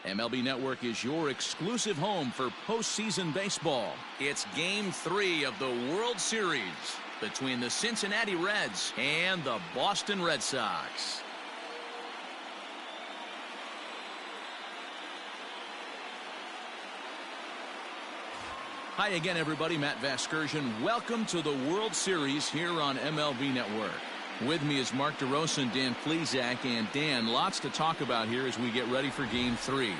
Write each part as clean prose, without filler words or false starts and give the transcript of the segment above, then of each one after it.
MLB Network is your exclusive home for postseason baseball. It's Game 3 of the World Series between the Cincinnati Reds and the Boston Red Sox. Hi again, everybody. Matt Vasgersian. Welcome to the World Series here on MLB Network. With me is Mark DeRosa and Dan Plesac. And Dan, lots to talk about here as we get ready for Game 3.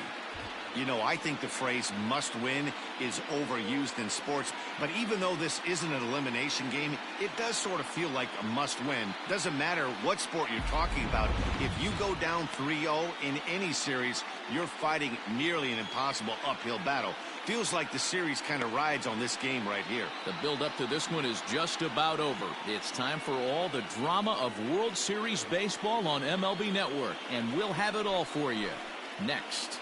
You know, I think the phrase must win is overused in sports, but even though this isn't an elimination game, it does sort of feel like a must win. Doesn't matter what sport you're talking about. If you go down 3-0 in any series, you're fighting nearly an impossible uphill battle. Feels like the series kind of rides on this game right here. The build-up to this one is just about over. It's time for all the drama of World Series baseball on MLB Network, and we'll have it all for you next.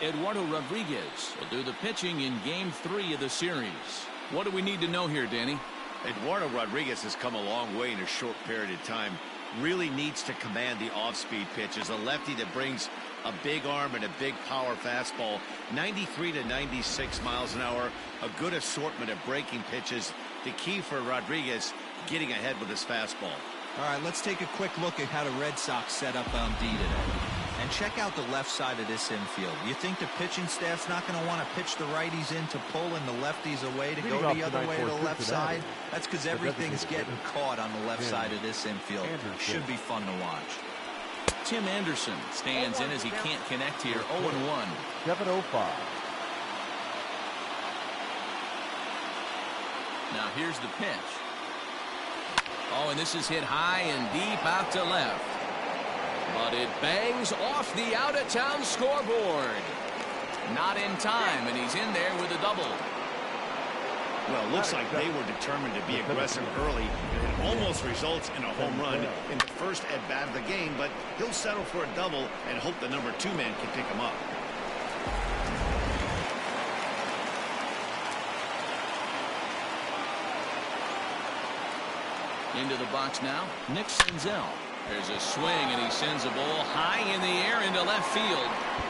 Eduardo Rodriguez will do the pitching in Game 3 of the series. What do we need to know here, Danny? Eduardo Rodriguez has come a long way in a short period of time. Really needs to command the off-speed pitches. A lefty that brings a big arm and a big power fastball. 93 to 96 miles an hour. A good assortment of breaking pitches. The key for Rodriguez, getting ahead with his fastball. All right, let's take a quick look at how the Red Sox set up on D today. And check out the left side of this infield. You think the pitching staff's not going to want to pitch the righties in to pull and the lefties away to go the other way to the left side? That's because everything's getting caught on the left side of this infield. Should be fun to watch. Tim Anderson stands in as he can't connect here. 0-1. 7:05. Now here's the pitch. Oh, and this is hit high and deep out to left. But it bangs off the out-of-town scoreboard. Not in time, and he's in there with a double. Well, it looks like they were determined to be aggressive early, and it almost results in a home run in the first at-bat of the game, but he'll settle for a double and hope the number 2 man can pick him up. Into the box now, Nick Senzel. There's a swing, and he sends a ball high in the air into left field.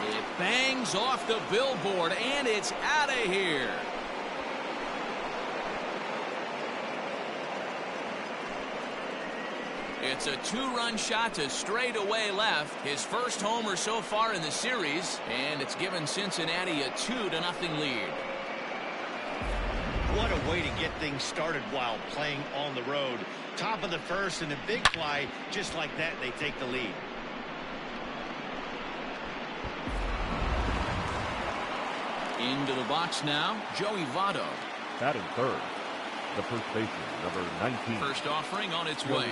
It bangs off the billboard, and it's out of here. It's a 2-run shot to straightaway left. His first homer so far in the series, and it's given Cincinnati a 2-0 lead. What a way to get things started while playing on the road. Top of the first and a big fly. Just like that, they take the lead. Into the box now, Joey Votto. Batting third, the first baseman, number 19. First offering on its way.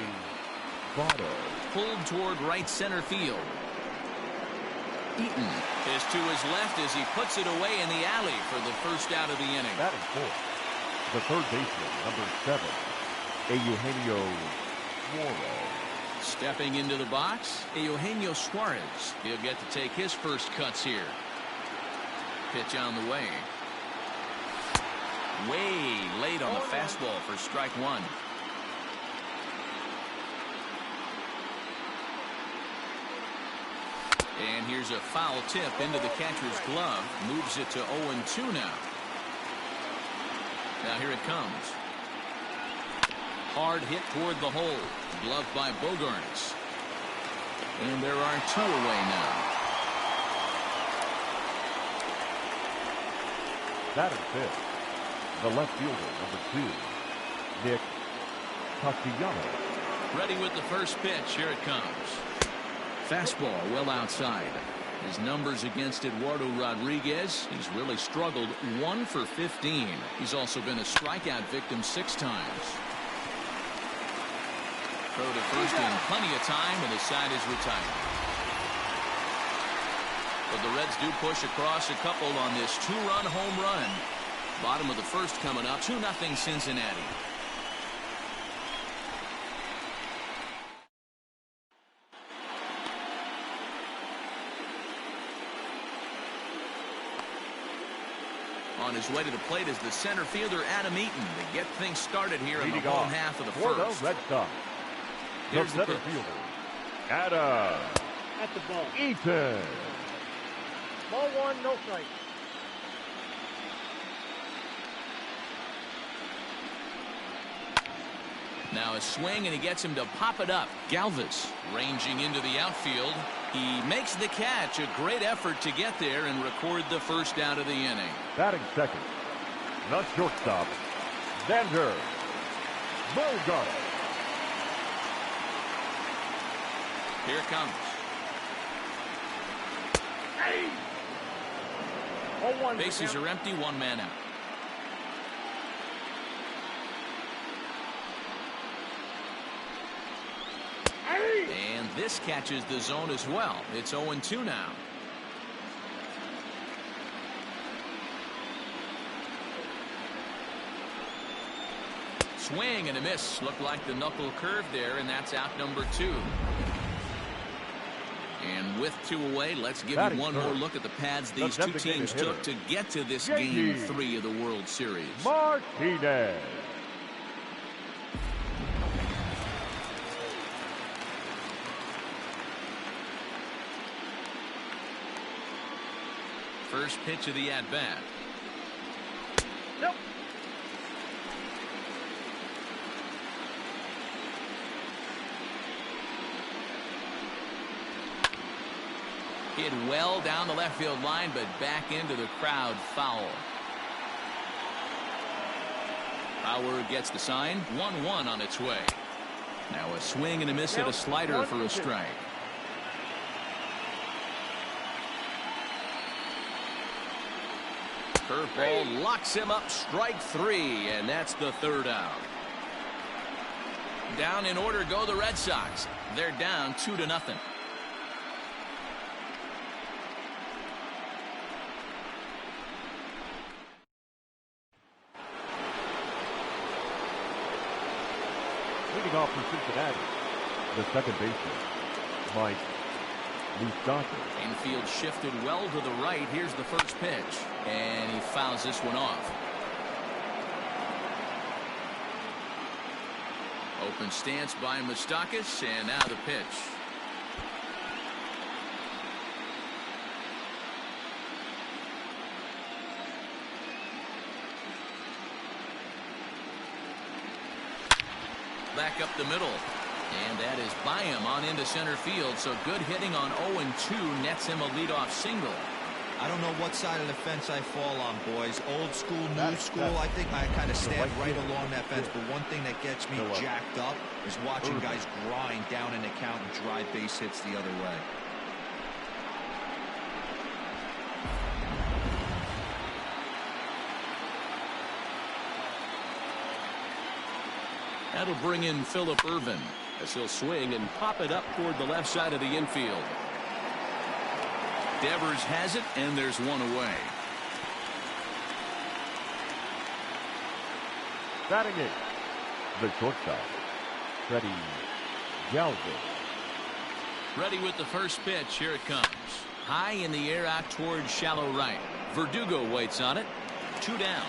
Votto. Pulled toward right center field. Eaton is to his left as he puts it away in the alley for the first out of the inning. Batting fourth, the third baseman, number 7. Eugenio Suarez. Stepping into the box, Eugenio Suarez. He'll get to take his first cuts here. Pitch on the way. Way late on the fastball for strike 1. And here's a foul tip into the catcher's glove. Moves it to 0-2 now. Now here it comes. Hard hit toward the hole. Gloved by Bogaerts. And there are 2 away now. Batting fifth, the left fielder, number 2, Nick Castellanos. Ready with the first pitch. Here it comes. Fastball well outside. His numbers against Eduardo Rodriguez, he's really struggled. 1 for 15. He's also been a strikeout victim 6 times. Throw to first in plenty of time, and the side is retired. But the Reds do push across a couple on this 2-run home run. Bottom of the first coming up. 2-0 Cincinnati. on his way to the plate is the center fielder, Adam Eaton, to get things started here in the Leading home off half of the for first. the Red Sox, the Here's the center pitch. fielder, Adam At the ball. Eaton. Ball one, no strike. Now a swing, and he gets him to pop it up. Galvis ranging into the outfield. He makes the catch. A great effort to get there and record the first out of the inning. Batting second, the shortstop, Xander Bogart. Here it comes. Hey! 0-1. Bases are empty, one man out. And this catches the zone as well. It's 0-2 now. Swing and a miss. Looked like the knuckle curve there, and that's out number 2. And with 2 away, let's give you one more look at the paths these two teams took to get to this Game 3 of the World Series. Martinez. First pitch of the at-bat. Nope. Hit well down the left field line, but back into the crowd, foul. Bauer gets the sign. 1-1 on its way. Now a swing and a miss at a slider for a strike. Curveball locks him up. Strike 3, and that's the third out. Down in order go the Red Sox. They're down 2-0. Leading off for Cincinnati, the second baseman, Mike Moustakas. Infield shifted well to the right. Here's the first pitch, and he fouls this one off. Open stance by Moustakas, and now the pitch. Back up the middle, and that is by him on into center field. So good hitting on 0-2 nets him a leadoff single. I don't know what side of the fence I fall on, boys. Old school, new school. I think I kind of stand right along that fence. But one thing that gets me jacked up is watching guys grind down in the count and drive base hits the other way. That'll bring in Phillip Ervin as he'll swing and pop it up toward the left side of the infield. Devers has it, and there's one away. Batting it, the shortstop, Freddie Galvis. Ready with the first pitch. Here it comes. High in the air out towards shallow right. Verdugo waits on it. 2 down.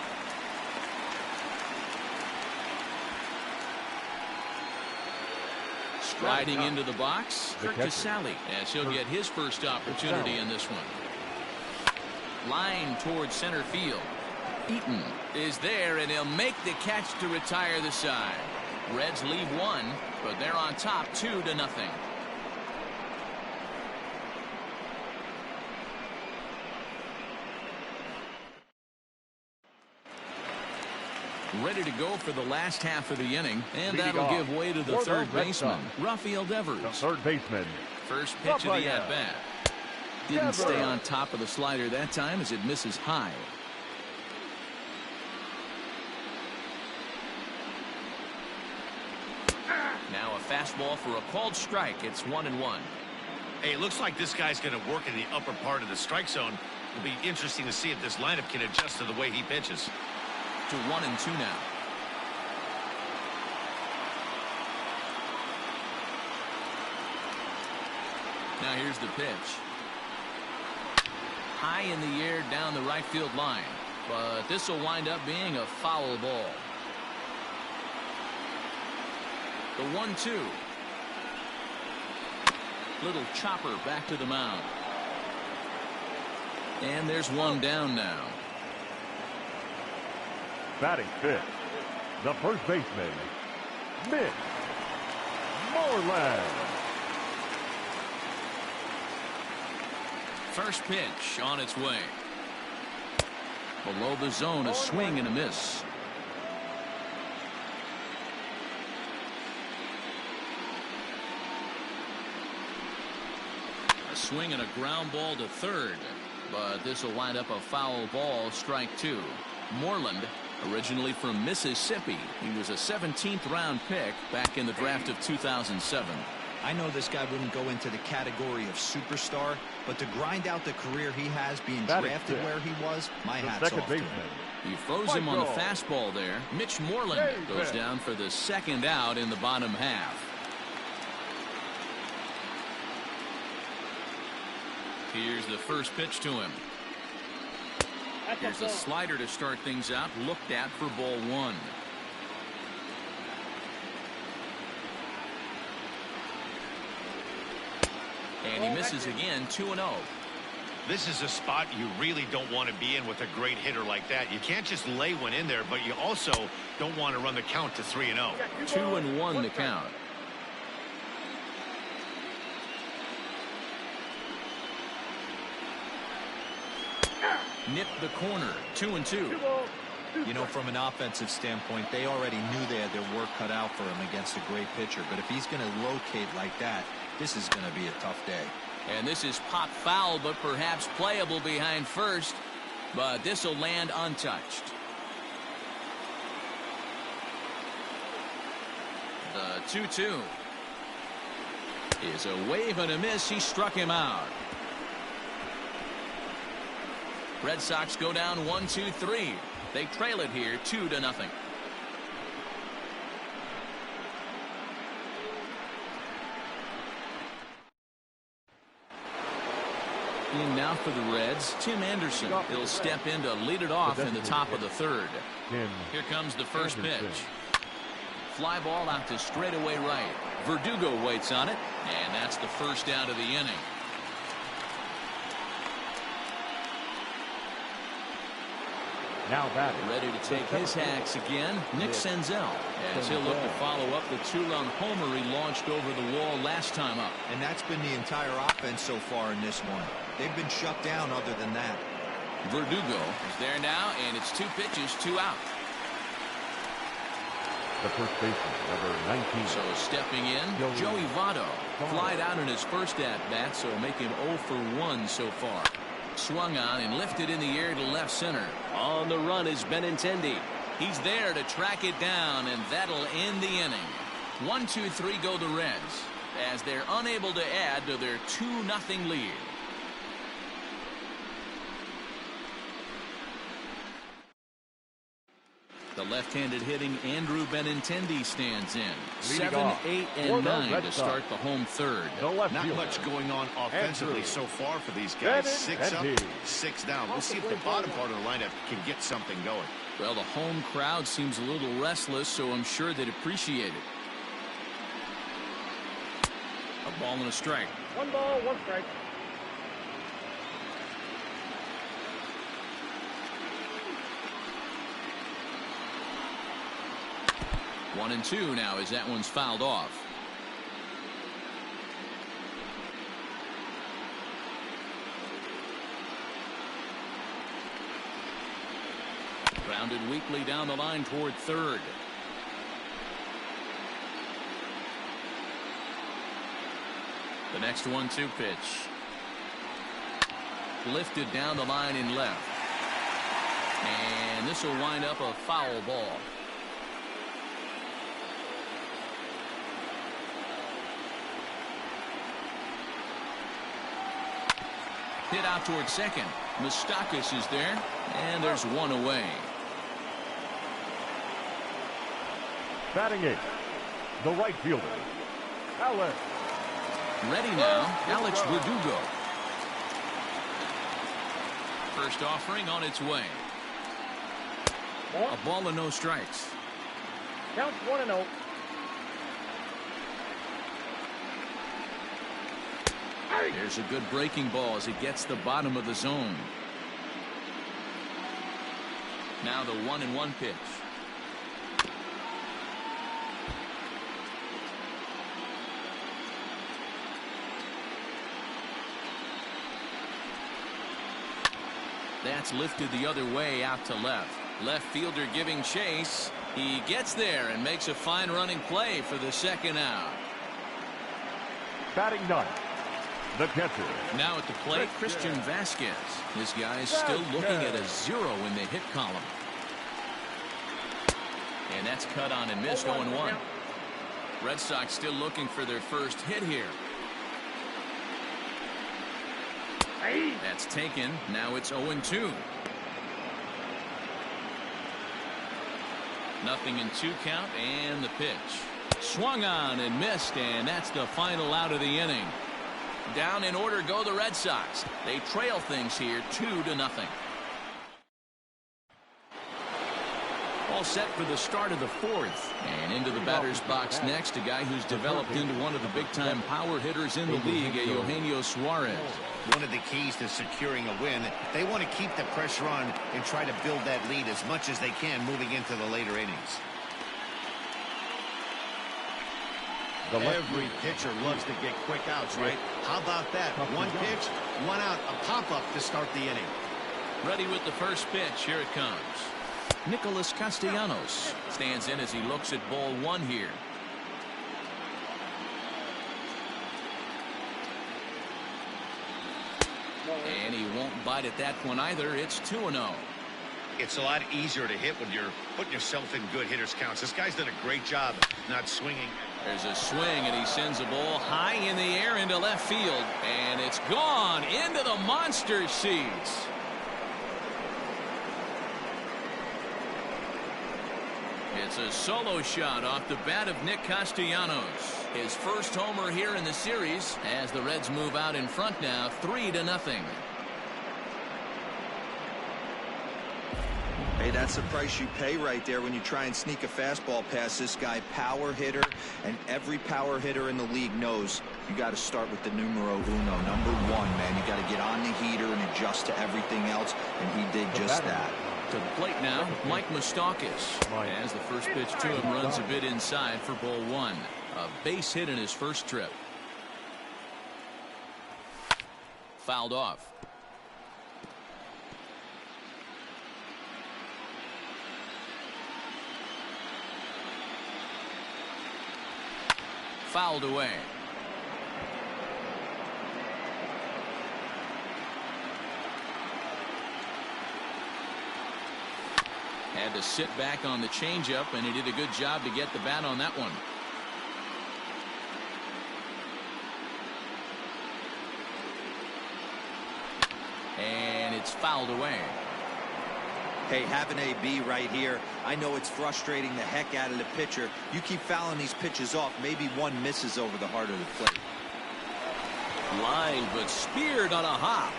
Striding into the box, Kurt Casale, as he'll get his first opportunity in this one. Line towards center field. Eaton is there, and he'll make the catch to retire the side. Reds leave 1, but they're on top 2-0. Ready to go for the last half of the inning, and that'll give way to the third baseman, Rafael Devers. The third baseman. First pitch of the at-bat. Didn't stay on top of the slider that time as it misses high. Now a fastball for a called strike. It's 1-1. Hey, it looks like this guy's going to work in the upper part of the strike zone. It'll be interesting to see if this lineup can adjust to the way he pitches. To 1-2 now. Now here's the pitch. High in the air down the right field line. but this will wind up being a foul ball. The 1-2. Little chopper back to the mound. And there's one down now. Batting fifth, the first baseman, Mitch Moreland. First pitch on its way. Below the zone, a swing and a miss. A swing and a ground ball to third, but this will wind up a foul ball, strike two. Moreland, originally from Mississippi, he was a 17th round pick back in the draft of 2007. I know this guy wouldn't go into the category of superstar, but to grind out the career he has being drafted where he was, my hat's off to him. He froze him on the fastball there. Mitch Moreland goes down for the second out in the bottom half. Here's the first pitch to him. Here's a slider to start things out, looked at for ball one. And he misses again, 2-0. This is a spot you really don't want to be in with a great hitter like that. You can't just lay one in there, but you also don't want to run the count to 3-0. 2-1 the count. Nipped the corner, 2-2. You know, from an offensive standpoint, they already knew they had their work cut out for him against a great pitcher. But if he's going to locate like that, this is going to be a tough day. And this is pop foul, but perhaps playable behind first. But this will land untouched. The 2-2 is a wave and a miss. He struck him out. Red Sox go down 1-2-3. They trail it here 2-0. In now for the Reds, Tim Anderson. He'll step in to lead it off in the top of the third. Here comes the first pitch. Fly ball out to straightaway right. Verdugo waits on it, and that's the first out of the inning. Now batting. Ready to take his hacks again, Nick Senzel, as he'll look to follow up the two-run homer he launched over the wall last time up. And that's been the entire offense so far in this one. They've been shut down other than that. Verdugo is there now, and it's 2 pitches, 2 out. The first baseman, number 19. So stepping in, Joey Votto. Flied out in his first at-bat, so make him 0 for 1 so far. Swung on and lifted in the air to left center. On the run is Benintendi. He's there to track it down, and that'll end the inning. 1-2-3 go the Reds, as they're unable to add to their 2-0 lead. The left-handed hitting Andrew Benintendi stands in. 7, 8, and 9 to start the home third. Not much going on offensively so far for these guys. 6 up, 6 down. We'll see if the bottom part of the lineup can get something going. Well, the home crowd seems a little restless, so I'm sure they'd appreciate it. A ball and a strike. 1 ball, 1 strike. One and 2 now as that one's fouled off. Grounded weakly down the line toward third. The next 1-2 pitch. Lifted down the line in left. And this will wind up a foul ball. Hit out toward second. Moustakas is there, and there's one away. Batting 8th, the right fielder, Alex. Ready now, Alex Verdugo. First offering on its way. A ball and no strikes. Counts 1-0. There's a good breaking ball as it gets the bottom of the zone. Now the 1-1 pitch. That's lifted the other way out to left. Left fielder giving chase. He gets there and makes a fine running play for the second out. Batting ninth, the catcher. Now at the plate, Christian Vasquez. This guy is still looking at a 0 in the hit column. And that's cut on and missed. 0-1. Red Sox still looking for their first hit here. That's taken. Now it's 0-2. Nothing in 2 count, and the pitch. Swung on and missed, and that's the final out of the inning. Down in order go the Red Sox. They trail things here 2-0. All set for the start of the 4th. And into the batter's box next, a guy who's developed into one of the big-time power hitters in the league, Eugenio Suarez. One of the keys to securing a win, they want to keep the pressure on and try to build that lead as much as they can moving into the later innings. Every pitcher loves to get quick outs, right? How about that? One pitch, one out, a pop-up to start the inning. Ready with the first pitch. Here it comes. Nicholas Castellanos stands in as he looks at ball 1 here. And he won't bite at that one either. It's 2-0. It's a lot easier to hit when you're putting yourself in good hitters' counts. This guy's done a great job not swinging. There's a swing, and he sends a ball high in the air into left field. And it's gone into the monster seats. It's a solo shot off the bat of Nick Castellanos. His first homer here in the series as the Reds move out in front now 3-0. Hey, that's the price you pay right there when you try and sneak a fastball past this guy. Power hitter, and every power hitter in the league knows you got to start with the numero uno, number 1, man. You got to get on the heater and adjust to everything else, and he did just that. To the plate now, Mike Moustakas. As the first pitch to him runs a bit inside for ball 1. A base hit in his first trip. Fouled off. Fouled away. Had to sit back on the changeup, and he did a good job to get the bat on that one. And it's fouled away. Hey, have an AB right here. I know it's frustrating the heck out of the pitcher. You keep fouling these pitches off, maybe one misses over the heart of the plate. Line, but speared on a hop.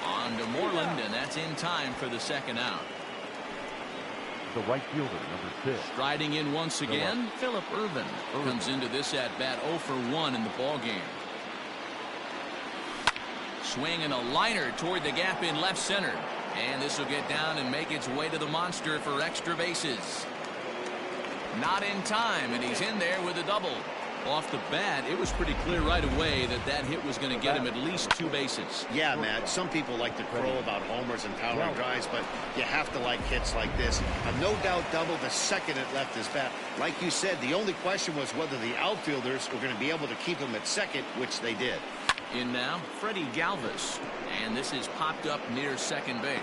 On to Moreland, and that's in time for the second out. The right fielder, number 6. Striding in once again, Phillip Ervin comes into this at-bat 0 for 1 in the ballgame. Swinging a liner toward the gap in left center. And this will get down and make its way to the monster for extra bases. Not in time, and he's in there with a double. Off the bat, it was pretty clear right away that that hit was going to get him at least 2 bases. Yeah, Matt, some people like to crow about homers and power drives, but you have to like hits like this. A no-doubt double the second it left his bat. Like you said, the only question was whether the outfielders were going to be able to keep him at second, which they did. In now, Freddie Galvis. And this is popped up near second base.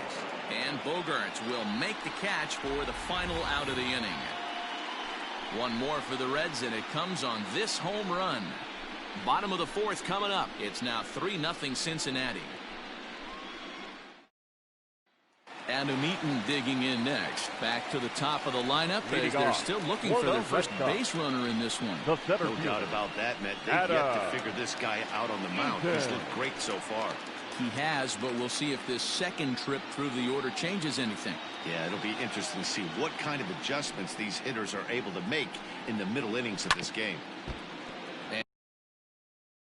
And Bogaerts will make the catch for the final out of the inning. One more for the Reds, and it comes on this home run. Bottom of the 4th coming up. It's now 3-0 Cincinnati. Adam Eaton digging in next. Back to the top of the lineup as they're still looking for their first base runner in this one. No doubt about that, Matt. They've yet to figure this guy out on the mound. He's looked great so far. He has, but we'll see if this second trip through the order changes anything. Yeah, it'll be interesting to see what kind of adjustments these hitters are able to make in the middle innings of this game.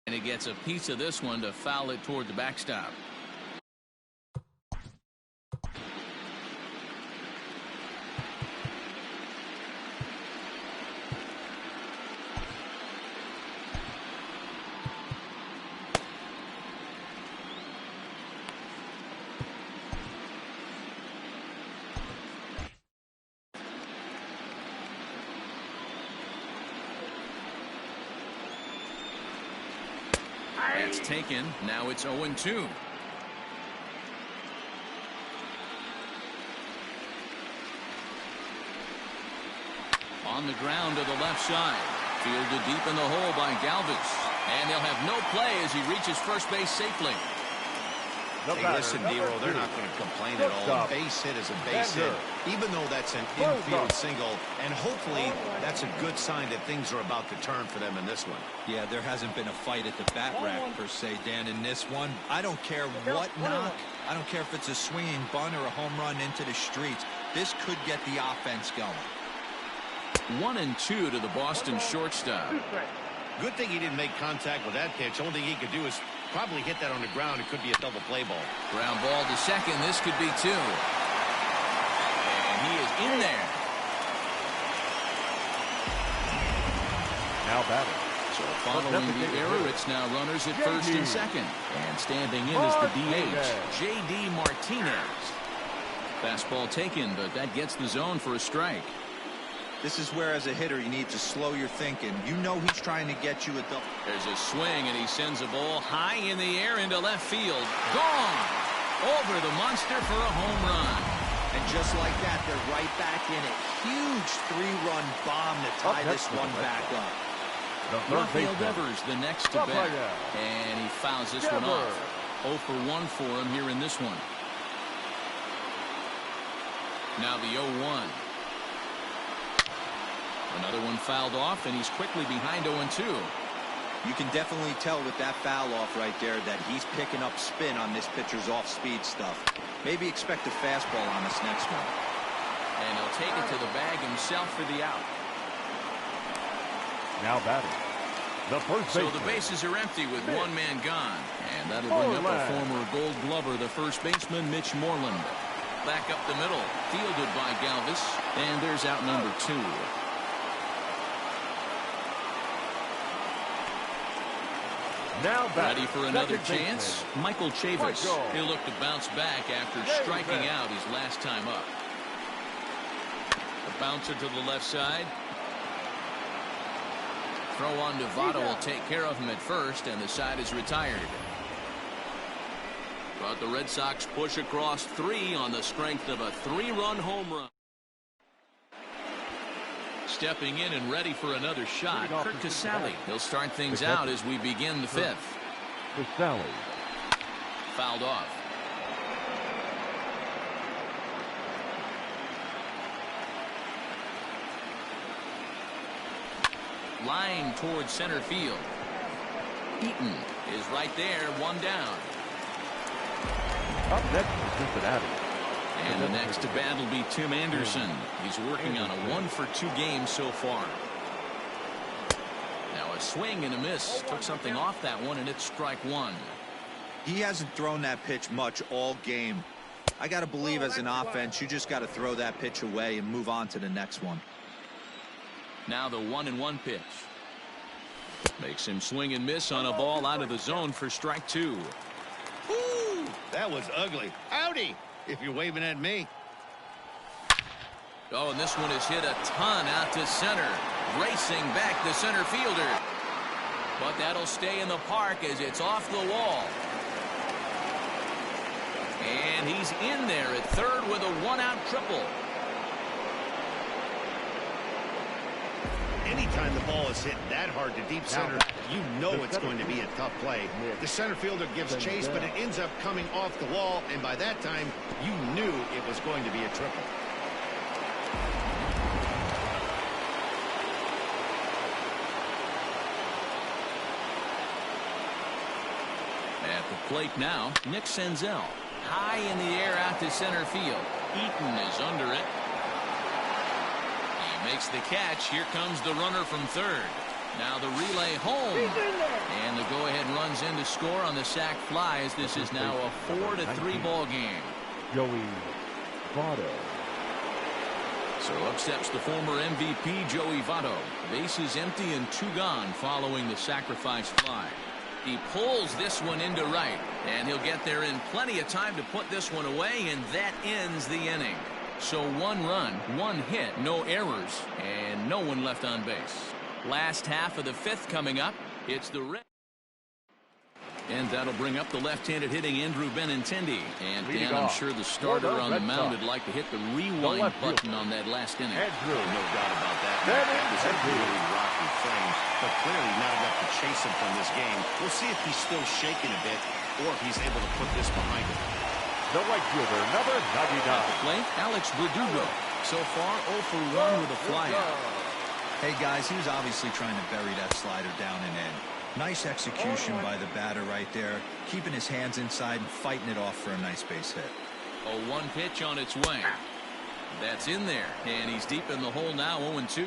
And he gets a piece of this one to foul it toward the backstop. That's taken. Now it's 0-2. On the ground to the left side. Fielded deep in the hole by Galvis. And they'll have no play as he reaches first base safely. Hey, listen, Nero, they're not going to complain at all. A base hit is a base hit, even though that's an infield single. And hopefully that's a good sign that things are about to turn for them in this one. Yeah, there hasn't been a fight at the bat rack, per se, Dan, in this one. I don't care what knock. I don't care if it's a swinging bunt or a home run into the streets. This could get the offense going. 1-2 to the Boston shortstop. Good thing he didn't make contact with that pitch. Only thing he could do is probably hit that on the ground. It could be a double play ball. Ground ball to second. This could be 2. And he is in there. Now batting. So following the error, it's now runners at first and second. And standing in is the DH, J.D. Martinez. Fastball taken, but that gets the zone for a strike. This is where, as a hitter, you need to slow your thinking. You know he's trying to get you a double. There's a swing, and he sends a ball high in the air into left field. Gone! Over the monster for a home run. And just like that, they're right back in it. Huge 3-run bomb to tie this one back up. Rafael Devers, the next to bat. And he fouls this one off. 0 for 1 for him here in this one. Now the 0-1. Another one fouled off, and he's quickly behind 0-2. You can definitely tell with that foul off right there that he's picking up spin on this pitcher's off-speed stuff. Maybe expect a fastball on this next one. And he'll take it to the bag himself for the out. Now batting. The first so the bases are empty with one man gone. And that'll bring up a former Gold Glover, the first baseman, Mitch Moreland. Back up the middle, fielded by Galvis. And there's out number 2. Now ready for another chance. Michael Chavis. He'll look to bounce back after striking out his last time up. A bouncer to the left side. Throw on to Votto will take care of him at first, and the side is retired. But the Red Sox push across 3 on the strength of a 3-run home run. Stepping in and ready for another shot, Kurt Casale. He'll start things out as we begin the 5th. Casale. Fouled off. Line towards center field. Eaton is right there, 1 down. Up next is Cincinnati. And the next to bat will be Tim Anderson. He's working on a 1 for 2 game so far. Now a swing and a miss. Took something off that one, and it's strike 1. He hasn't thrown that pitch much all game. I got to believe as an offense, you just got to throw that pitch away and move on to the next one. Now the 1-1 pitch. Makes him swing and miss on a ball out of the zone for strike 2. Woo! That was ugly. Howdy! If you're waving at me. Oh, and this one is hit a ton out to center. Racing back the center fielder. But that'll stay in the park as it's off the wall. And he's in there at third with a 1-out triple. Anytime the ball is hit that hard to deep center, you know it's going to be a tough play. The center fielder gives chase, but it ends up coming off the wall, and by that time, you knew it was going to be a triple. At the plate now, Nick Senzel. High in the air out to center field. Eaton is under it. He makes the catch. Here comes the runner from third. Now the relay home. And the go-ahead runs in to score on the sac flies. This is now a 4-3 ball game. Joey Votto. So up steps the former MVP Joey Votto. Bases empty and 2 gone following the sacrifice fly. He pulls this one into right, and he'll get there in plenty of time to put this one away, and that ends the inning. So 1 run, 1 hit, no errors, and no one left on base. Last half of the 5th coming up. It's the Red. And that'll bring up the left-handed hitting Andrew Benintendi. And Dan, I'm sure the starter on the mound would like to hit the rewind button on that last inning. No doubt about that. That was a really rocky frame, but clearly not enough to chase him from this game. We'll see if he's still shaking a bit or if he's able to put this behind him. The right fielder, number 99. Plate, Alex Verdugo. So far, 0 for 1 with a flyout. Hey, guys, he was obviously trying to bury that slider down and in. Nice execution by the batter right there, keeping his hands inside and fighting it off for a nice base hit. A 1 pitch on its way. That's in there, and he's deep in the hole now, 0-2.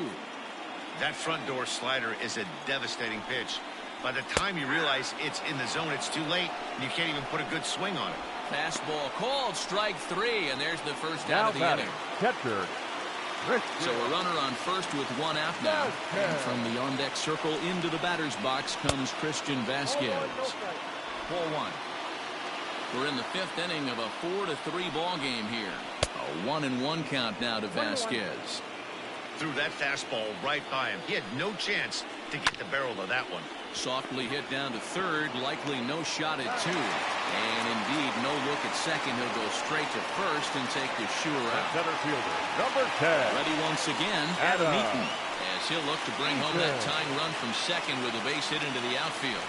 That front door slider is a devastating pitch. By the time you realize it's in the zone, it's too late, and you can't even put a good swing on it. Fastball called, strike 3, and there's the first Now out of the inning. catcher. So a runner on first with 1 out now. And from the on-deck circle into the batter's box comes Christian Vasquez. 4-1. We're in the 5th inning of a 4-3 ball game here. A 1-1 count now to Vasquez. Threw that fastball right by him. He had no chance to get the barrel of that one. Softly hit down to third, likely no shot at 2. And indeed, no look at second. He'll go straight to first and take the sure out. Center fielder, number 10. Ready once again, Adam Eaton. As he'll look to bring home that tying run from second with a base hit into the outfield.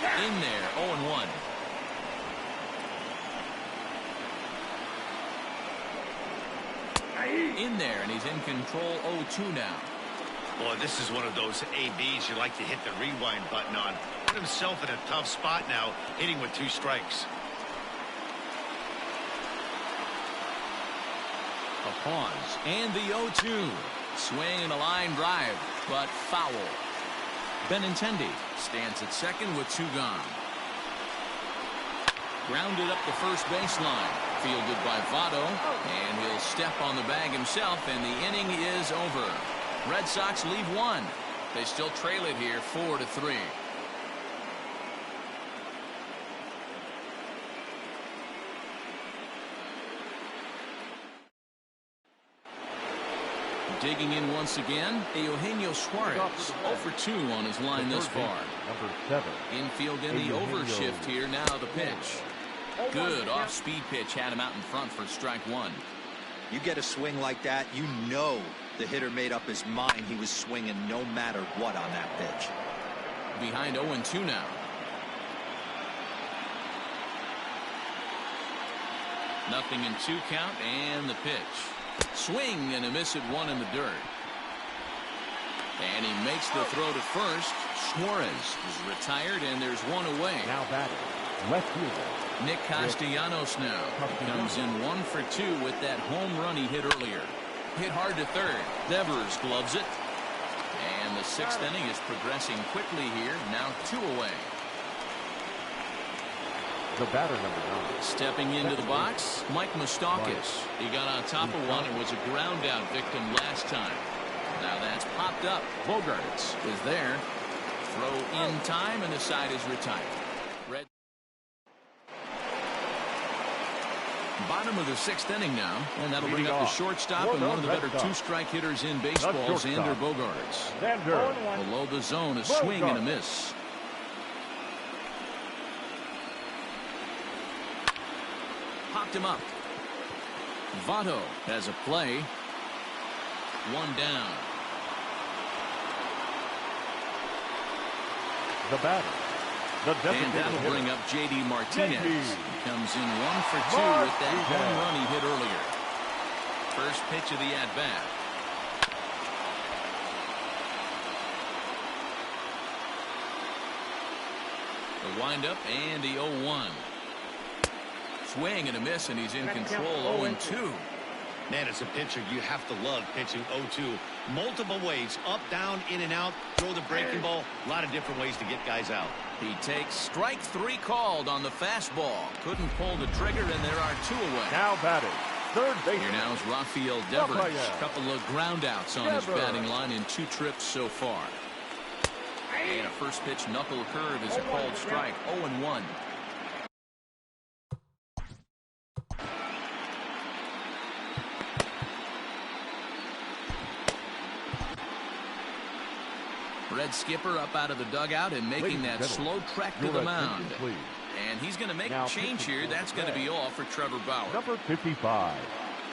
In there, 0-1. In there, and he's in control, 0-2 now. Boy, this is one of those ABs you like to hit the rewind button on. Put himself in a tough spot now, hitting with 2 strikes. A pause, and the 0-2. Swing and a line drive, but foul. Benintendi stands at second with 2 gone. Grounded up the first baseline. Fielded by Votto, and he'll step on the bag himself, and the inning is over. Red Sox leave 1. They still trail it here 4-3. Digging in once again, Eugenio Suarez, 0 for 2 on his line thus far. Number 7. Infield in the overshift here. Now the pitch. Good off-speed pitch had him out in front for strike 1. You get a swing like that, you know the hitter made up his mind he was swinging no matter what on that pitch. Behind 0-2 now. Nothing in 2 count, and the pitch. Swing and a miss at 1 in the dirt. And he makes the throw to first. Suarez is retired, and there's 1 away. Now batting, left fielder. Nick Castellanos now comes in 1 for 2 with that home run he hit earlier. Hit hard to third. Devers gloves it. And the 6th inning is progressing quickly here. Now 2 away. The batter, number 9. Stepping into the box, Mike Moustakas. He got on top of one and was a ground out victim last time. Now that's popped up. Bogarts is there. Throw in time, and the side is retired. Red. Bottom of the 6th inning now, and that'll bring up the shortstop and one of the better 2-strike hitters in baseball, Xander Bogarts. Below the zone, a swing and a miss. Popped him up. Votto has a play. 1 down. The batter. And that'll bring up J.D. Martinez. He comes in 1 for 2 with that home run he hit earlier. First pitch of the at-bat. The windup and the 0-1. Swing and a miss, and he's in control. 0-2. Man, as a pitcher, you have to love pitching 0-2. Multiple ways, up, down, in and out, throw the breaking ball. A lot of different ways to get guys out. He takes strike 3 called on the fastball. Couldn't pull the trigger, and there are 2 away. Now batting, third base. Here now is Rafael Devers. A couple of ground outs on his batting line in 2 trips so far. And a first pitch knuckle curve is a called strike. 0-1. Red skipper up out of the dugout and making that slow trek to the mound. And he's going to make a change here. That's going to be all for Trevor Bauer. Number 55.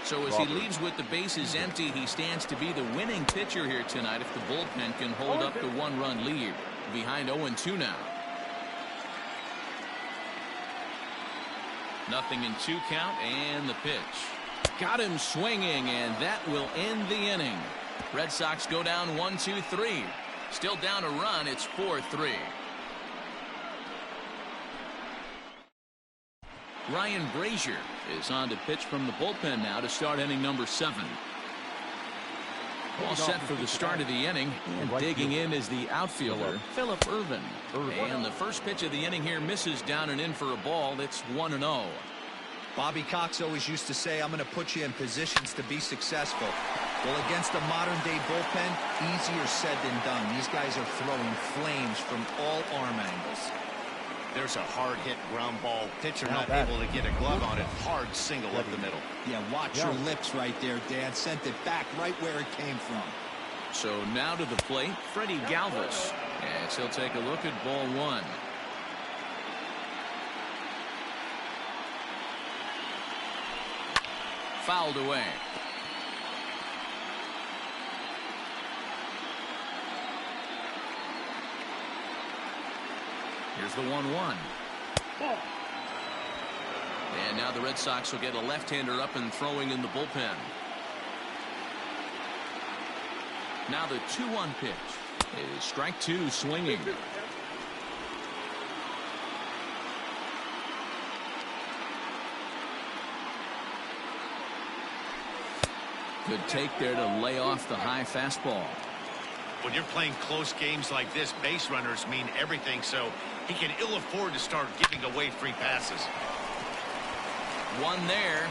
So as he leaves with the bases empty, he stands to be the winning pitcher here tonight if the bullpen can hold up the 1-run lead. Behind 0-2 now. Nothing in 2 count, and the pitch. Got him swinging, and that will end the inning. Red Sox go down 1-2-3. Still down a run. It's 4-3. Ryan Brazier is on to pitch from the bullpen now to start inning number 7. All set for the start of the inning, and digging in is the outfielder, Phillip Ervin. And the first pitch of the inning here misses down and in for a ball. It's 1-0. Bobby Cox always used to say, I'm going to put you in positions to be successful. Well, against a modern-day bullpen, easier said than done. These guys are throwing flames from all arm angles. There's a hard-hit ground ball. Pitcher not able to get a glove on it. Hard single up the middle. Yeah, watch your lips right there, Dan. Sent it back right where it came from. So now to the plate, Freddie Galvis. As he'll take a look at ball 1. Fouled away. Here's the 1-1. And now the Red Sox will get a left-hander up and throwing in the bullpen. Now the 2-1 pitch is strike 2 swinging. Good take there to lay off the high fastball. When you're playing close games like this, base runners mean everything, so he can ill afford to start giving away free passes. One there.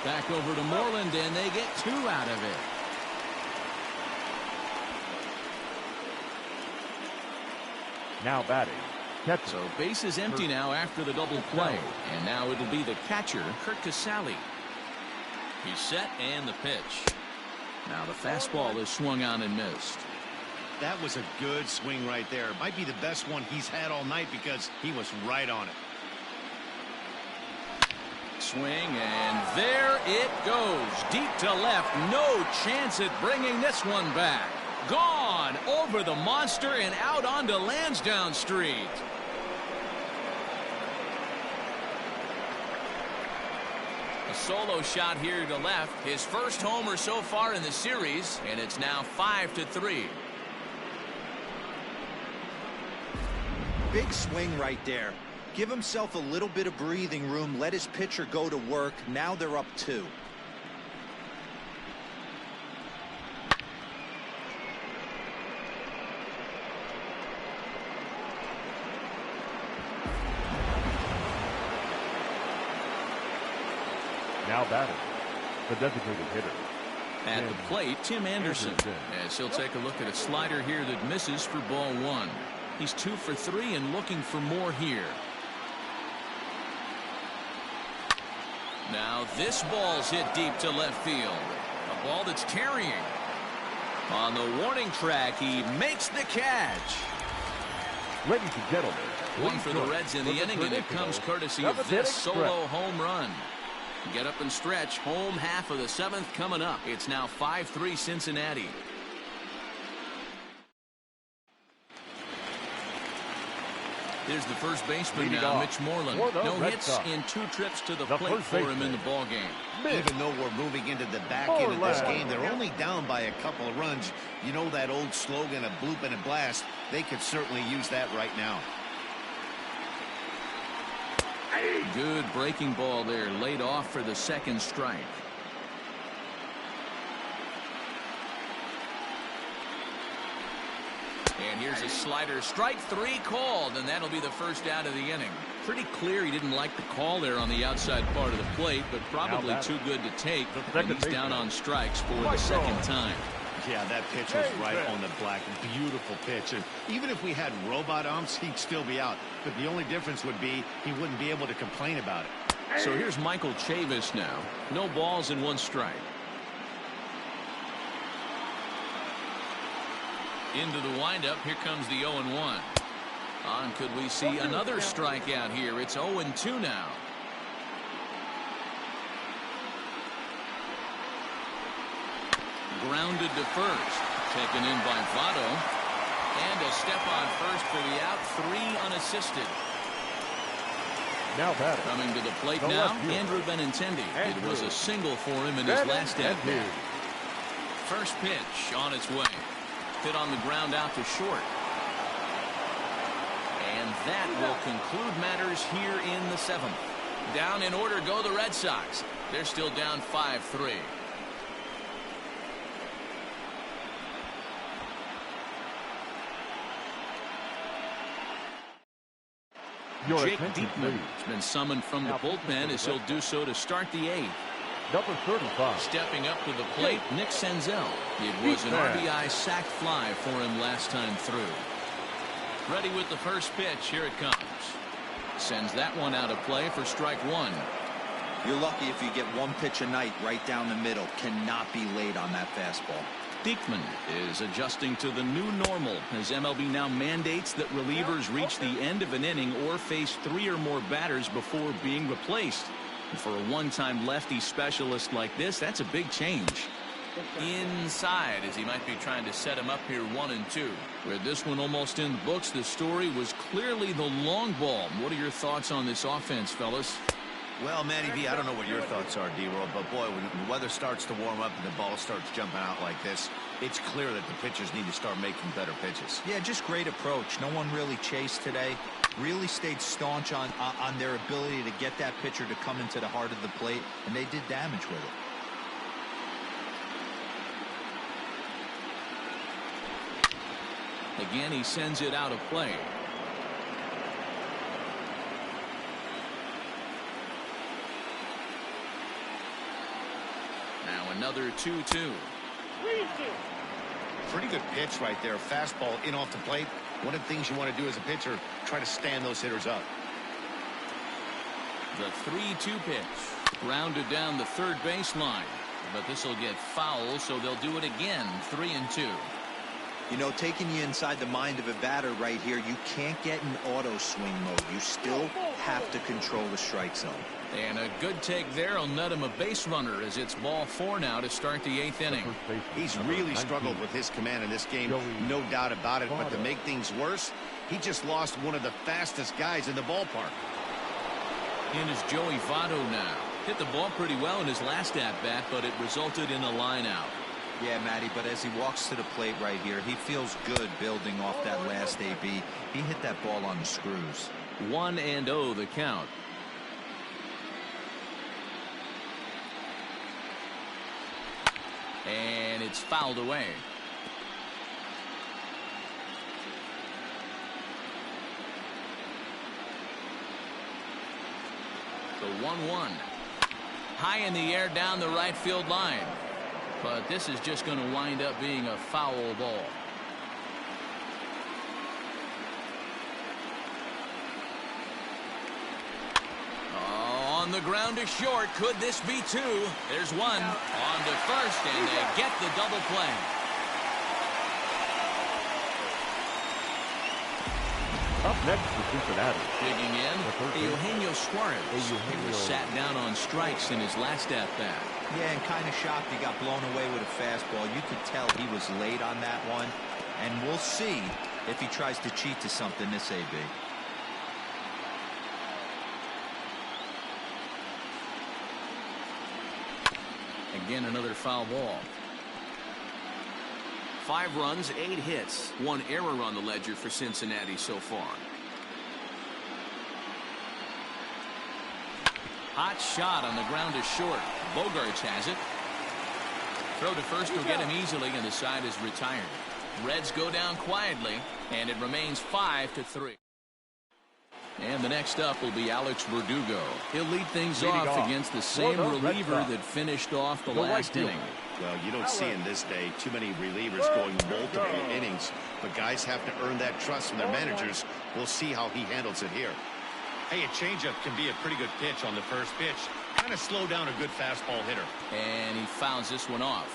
Back over to Moreland, and they get 2 out of it. Now batting, catcher. So base is empty now after the double play. And now it'll be the catcher, Kurt Casale. He's set, and the pitch. Now the fastball is swung on and missed. That was a good swing right there. Might be the best one he's had all night because he was right on it. Swing, and there it goes. Deep to left. No chance at bringing this one back. Gone over the monster and out onto Lansdowne Street. A solo shot here to left. His first homer so far in the series, and it's now 5-3. Big swing right there. Give himself a little bit of breathing room. Let his pitcher go to work. Now they're up 2. Now batting, the designated hitter. At the plate, Tim Anderson. As he'll take a look at a slider here that misses for ball 1. He's 2 for 3 and looking for more here. Now this ball's hit deep to left field. A ball that's carrying. On the warning track, he makes the catch. Ladies and gentlemen, One for the Reds in the inning, and it comes courtesy of this solo home run. Get up and stretch. Home half of the 7th coming up. It's now 5-3 Cincinnati. There's the first baseman now, Mitch Moreland. No hits in 2 trips to the plate for him in the ball game. Even though we're moving into the back end of this game, they're only down by a couple of runs. You know that old slogan, a bloop and a blast. They could certainly use that right now. Good breaking ball there, laid off for the second strike. And here's a slider, strike three called, and that'll be the first out of the inning. Pretty clear he didn't like the call there on the outside part of the plate, but probably too good to take, and he's down on strikes for the second time. Yeah, that pitch was right on the black. Beautiful pitch. And even if we had robot umps, he'd still be out. But the only difference would be he wouldn't be able to complain about it. So here's Michael Chavis now. No balls and one strike. Into the windup. Here comes the 0-1. On, could we see another strikeout here? It's 0-2 now. Grounded to first. Taken in by Votto. And a step on first for the out. 3 unassisted. Now batting. Coming to the plate now, Andrew Benintendi. It was a single for him in his last at-bat. First pitch on its way. Hit on the ground out to short. And that will conclude matters here in the 7th. Down in order go the Red Sox. They're still down 5-3. Jake Diekman has been summoned from the bullpen as he'll do so to start the 8th. Number 35. Stepping up to the plate, Nick Senzel. It was an RBI sac fly for him last time through. Ready with the first pitch. Here it comes. Sends that one out of play for strike 1. You're lucky if you get one pitch a night right down the middle. Cannot be late on that fastball. Diekman is adjusting to the new normal as MLB now mandates that relievers reach the end of an inning or face 3 or more batters before being replaced. And for a one-time lefty specialist like this, that's a big change. Inside as he might be trying to set him up here 1-2. With this one almost in the books, the story was clearly the long ball. What are your thoughts on this offense, fellas? Well, Matty V, I don't know what your thoughts are, D-Roll, but boy, when the weather starts to warm up and the ball starts jumping out like this, it's clear that the pitchers need to start making better pitches. Yeah, just great approach. No one really chased today. Really stayed staunch on their ability to get that pitcher to come into the heart of the plate, and they did damage with it. Again, he sends it out of play. Now another 2-2. Pretty good pitch right there. Fastball in off the plate. One of the things you want to do as a pitcher, try to stand those hitters up. The 3-2 pitch. Rounded down the third baseline. But this will get foul, so they'll do it again. 3-2. You know, taking you inside the mind of a batter right here, you can't get in auto swing mode. You still have to control the strike zone. And a good take there will net him a base runner as it's ball 4 now to start the 8th inning. He's really struggled with his command in this game, no doubt about it. But to make things worse, he just lost one of the fastest guys in the ballpark. In is Joey Votto now. Hit the ball pretty well in his last at-bat, but it resulted in a line out. Yeah, Matty, but as he walks to the plate right here, he feels good building off that last AB. He hit that ball on the screws. 1-0 the count. And it's fouled away. The 1-1. High in the air down the right field line. But this is just going to wind up being a foul ball. On the ground to short. Could this be 2? There's 1. On to first, and they get the double play. Up next is Cincinnati. Digging in, Eugenio Suarez. He was sat down on strikes in his last at-bat. Yeah, and kind of shocked he got blown away with a fastball. You could tell he was late on that one. And we'll see if he tries to cheat to something this AB. Again, another foul ball. 5 runs, 8 hits, 1 error on the ledger for Cincinnati so far. Hot shot on the ground is short. Bogarts has it. Throw to first will get him easily, and the side is retired. Reds go down quietly, and it remains 5-3. And the next up will be Alex Verdugo. He'll lead things off against the same reliever that finished off the last inning. Well, you don't see in this day too many relievers going multiple innings, but guys have to earn that trust from their managers. We'll see how he handles it here. Hey, a changeup can be a pretty good pitch on the first pitch. Kind of slow down a good fastball hitter. And he fouls this one off.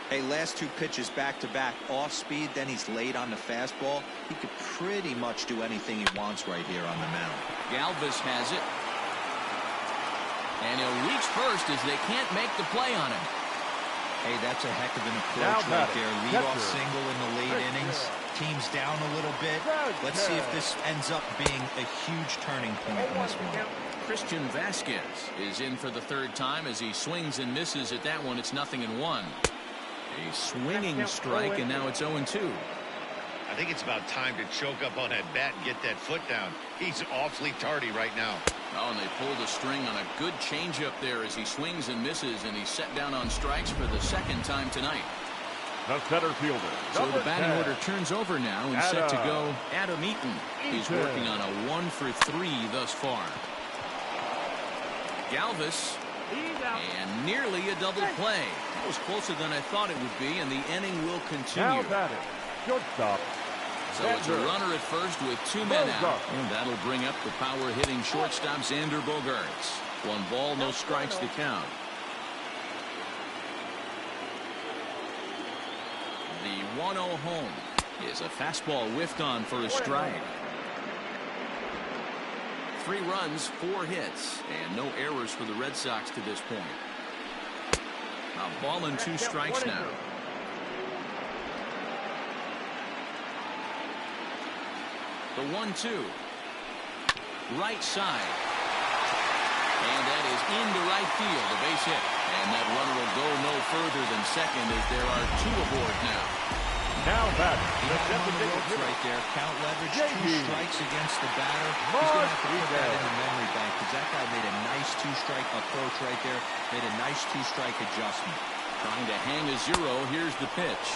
Hey, last two pitches back-to-back off speed, then he's late on the fastball. He could pretty much do anything he wants right here on the mound. Galvis has it. And he'll reach first as they can't make the play on him. Hey, that's a heck of an approach right there. Lead-off single in the late innings. Team's down a little bit. Let's see if this ends up being a huge turning point in this one. Christian Vasquez is in for the third time as he swings and misses at that one. It's 0-1. A swinging strike, and now it's 0-2. I think it's about time to choke up on that bat and get that foot down. He's awfully tardy right now. Oh, and they pulled a string on a good changeup there as he swings and misses, and he's set down on strikes for the second time tonight. The center fielder. So the batting order turns over now and set to go Adam Eaton. He's working on a 1-for-3 thus far. Galvis, and nearly a double play. That was closer than I thought it would be, and the inning will continue. Now batting, shortstop. So it's a runner at first with 2 men out, and that'll bring up the power-hitting shortstop Xander Bogarts. 1 ball, no strikes to count. The 1-0 home is a fastball whiffed on for a strike. 3 runs, 4 hits, and no errors for the Red Sox to this point. A ball and 2 strikes now. The 1-2. Right side. And that is into right field, a base hit. And that runner will go no further than second as there are 2 aboard now. Now batting. Right there. Count leverage, 2 strikes against the batter. He's going to have to put that in the memory bank because that guy made a nice 2-strike approach right there. Made a nice 2-strike adjustment. Trying to hang a 0. Here's the pitch.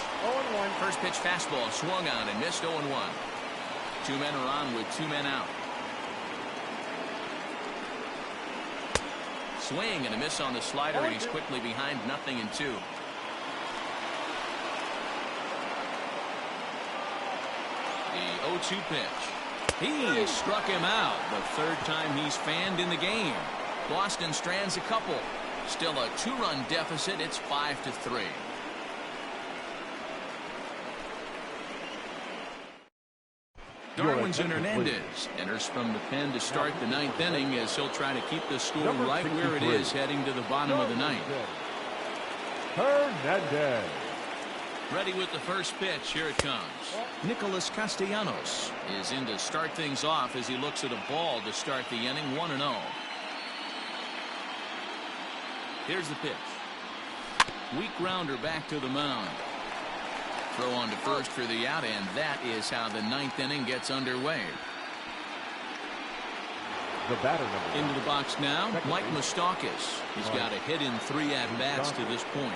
0-1. First pitch fastball swung on and missed 0-1. 2 men are on with 2 men out. Swing and a miss on the slider, and he's quickly behind 0-2. The 0-2 pitch. He struck him out. The 3rd time he's fanned in the game. Boston strands a couple. Still a 2-run deficit. It's 5-3. Darwinzon Hernandez enters from the pen to start the 9th inning as he'll try to keep the score right where it is heading to the bottom of the 9th. Hernandez. Ready with the first pitch. Here it comes. Nicholas Castellanos is in to start things off as he looks at a ball to start the inning. 1-0. Here's the pitch. Weak grounder back to the mound. Throw on to first for the out, and that is how the 9th inning gets underway. The batter number into the box now, Mike Moustakas. He's got a hit in 3 at-bats to this point.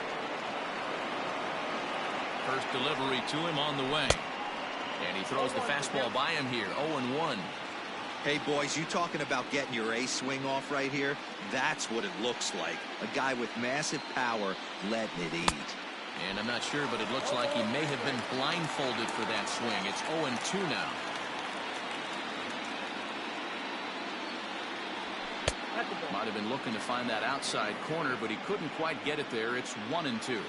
First delivery to him on the way. And he throws the fastball by him here. 0-1. Hey, boys, you talking about getting your A swing off right here? That's what it looks like. A guy with massive power letting it eat. And I'm not sure, but it looks like he may have been blindfolded for that swing. It's 0-2 now. Might have been looking to find that outside corner, but he couldn't quite get it there. It's 1-2.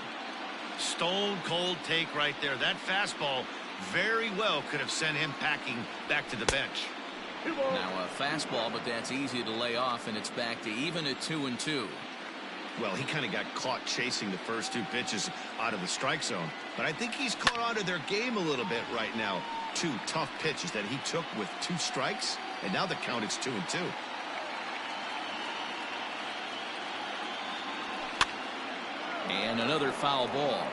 Stone cold take right there. That fastball very well could have sent him packing back to the bench. Now a fastball, but that's easy to lay off, and it's back to even at 2-2. Well, he kind of got caught chasing the first 2 pitches out of the strike zone. But I think he's caught on to their game a little bit right now. 2 tough pitches that he took with 2 strikes. And now the count is 2-2. And another foul ball.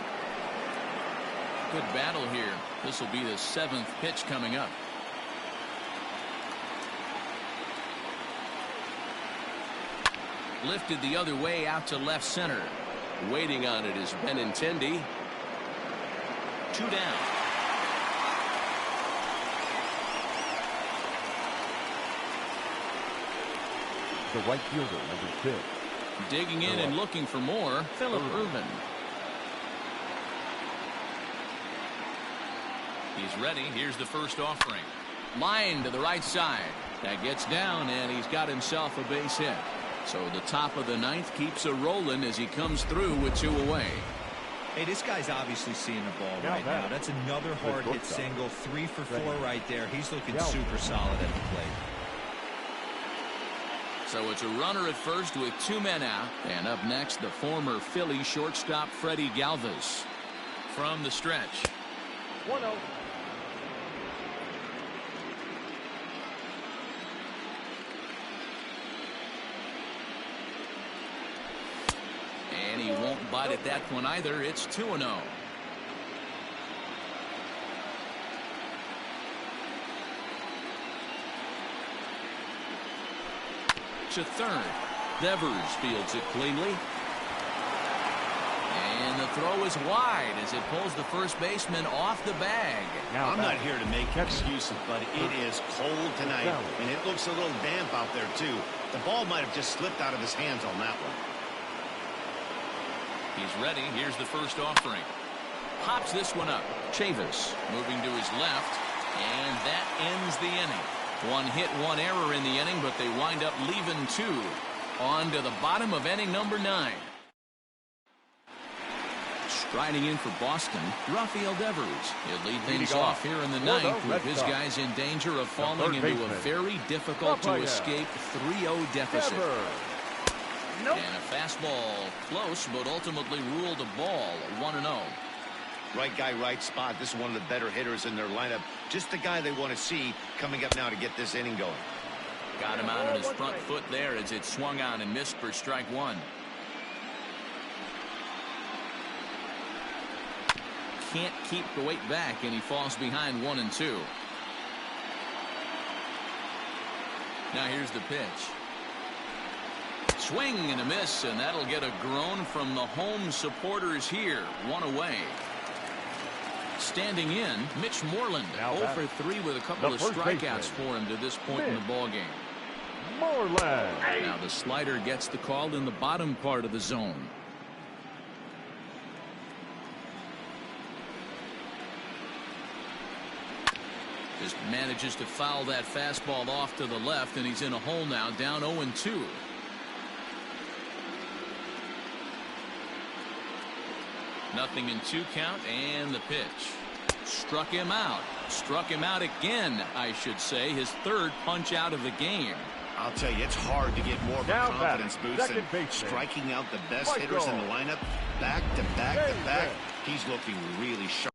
Good battle here. This will be the 7th pitch coming up. Lifted the other way out to left center. Waiting on it is Benintendi. 2 down. The right fielder, number 6. Digging in and looking for more, Phillip Ervin. He's ready. Here's the first offering. Line to the right side. That gets down, and he's got himself a base hit. So the top of the 9th keeps a rolling as he comes through with 2 away. Hey, this guy's obviously seeing the ball right now. That's another hard hit single. 3 for 4 right there. He's looking super solid at the plate. So it's a runner at first with 2 men out. And up next, the former Philly shortstop Freddie Galvis. From the stretch. 1-0. And he won't bite at that one either. It's 2-0. To third. Devers fields it cleanly. And the throw is wide as it pulls the first baseman off the bag. Now, I'm not here to make excuses, but it is cold tonight, and it looks a little damp out there, too. The ball might have just slipped out of his hands on that one. He's ready. Here's the first offering. Pops this one up. Chavis moving to his left, and that ends the inning. 1 hit, 1 error in the inning, but they wind up leaving 2. On to the bottom of inning number 9. Striding in for Boston, Rafael Devers. He'll lead things off here in the 9th with his guys in danger of falling into a very difficult to escape 3-0 deficit. Nope. And a fastball close, but ultimately ruled a ball. 1-0. Right guy, right spot. This is one of the better hitters in their lineup. Just the guy they want to see coming up now to get this inning going. Got him out on his front foot there as it swung on and missed for strike 1. Can't keep the weight back, and he falls behind 1 and 2. Now here's the pitch. Swing and a miss, and that'll get a groan from the home supporters here. 1 away. Standing in, Mitch Moreland. 0 for 3 with a couple of strikeouts for him to this point in the ballgame. Moreland. Now the slider gets the call in the bottom part of the zone. Just manages to foul that fastball off to the left, and he's in a hole now, down 0-2. Nothing in 2 count, and the pitch. Struck him out. Struck him out again, I should say. His 3rd punch out of the game. I'll tell you, it's hard to get more of a confidence boost than striking out the best hitters in the lineup. Back to back to back. He's looking really sharp.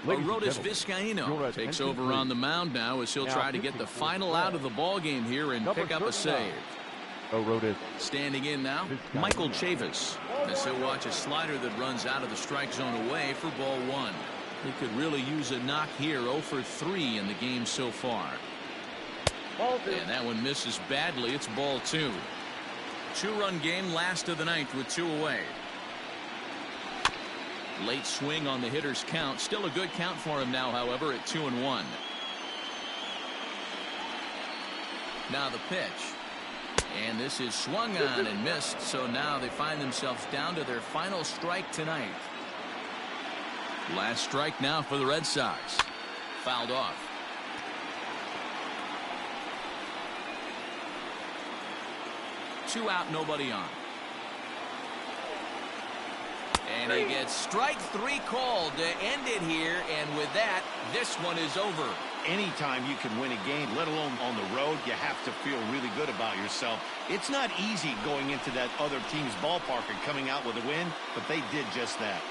Arodys Vizcaíno takes over on the mound now as he'll try to get the final out of the ball game here and pick up a save. Standing in now, Michael Chavis, as he'll watch a slider that runs out of the strike zone away for ball 1. He could really use a knock here. 0 for 3 in the game so far. And that one misses badly. It's ball 2. 2-run game, last of the 9th with 2 away. Late swing on the hitter's count. Still a good count for him now, however, at 2-1. Now the pitch. And this is swung on and missed, so now they find themselves down to their final strike tonight. Last strike now for the Red Sox. Fouled off. Two out, nobody on. And he gets strike 3 called to end it here, and with that, this one is over. Anytime you can win a game, let alone on the road, you have to feel really good about yourself. It's not easy going into that other team's ballpark and coming out with a win, but they did just that.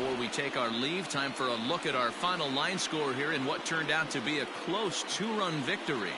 Before we take our leave, time for a look at our final line score here in what turned out to be a close 2-run victory.